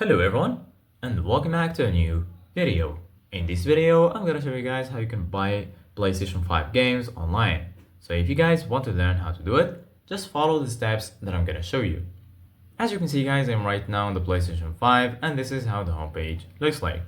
Hello everyone and welcome back to a new video. In this video, I'm gonna show you guys how you can buy PlayStation 5 games online. So if you guys want to learn how to do it, just follow the steps that I'm gonna show you. As you can see guys, I'm right now on the PlayStation 5 and this is how the homepage looks like.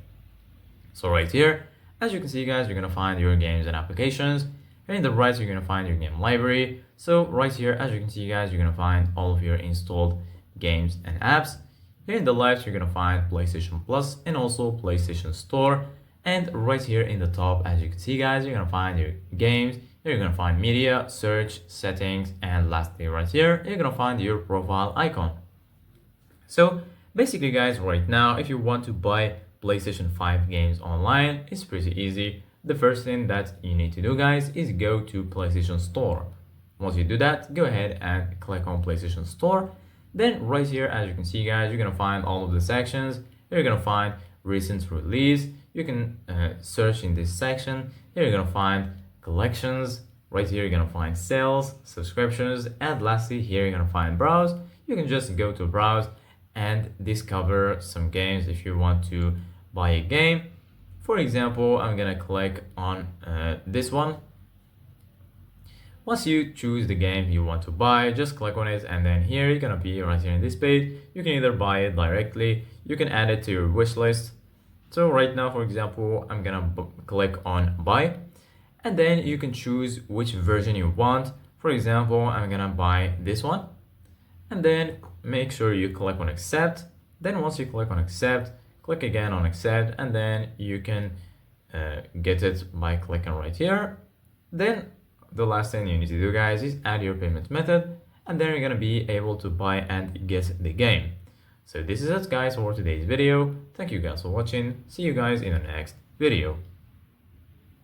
So right here, as you can see guys, you're gonna find your games and applications. And in the right, you're gonna find your game library. So right here, as you can see guys, you're gonna find all of your installed games and apps. Here in the left, you're gonna find PlayStation Plus and also PlayStation Store. And right here in the top, as you can see guys, you're gonna find your games. You're gonna find media, search, settings, and lastly right here, you're gonna find your profile icon. So basically guys, right now, if you want to buy PlayStation 5 games online, it's pretty easy. The first thing that you need to do guys is go to PlayStation Store. Once you do that, go ahead and click on PlayStation Store. Then right here, as you can see guys, you're gonna find all of the sections. You're gonna find recent release. You can search in this section. Here you're gonna find collections. Right here, you're gonna find sales, subscriptions, and lastly, here you're gonna find browse. You can just go to browse and discover some games if you want to buy a game. For example, I'm gonna click on this one. Once you choose the game you want to buy, just click on it and then here you're gonna be right here in this page. You can either buy it directly, you can add it to your wish list. So right now, for example, I'm gonna click on buy and then you can choose which version you want. For example, I'm gonna buy this one and then make sure you click on accept. Then once you click on accept, click again on accept and then you can get it by clicking right here. Then the last thing you need to do guys is add your payment method and then you're gonna be able to buy and get the game. So this is it guys for today's video. Thank you guys for watching. See you guys in the next video.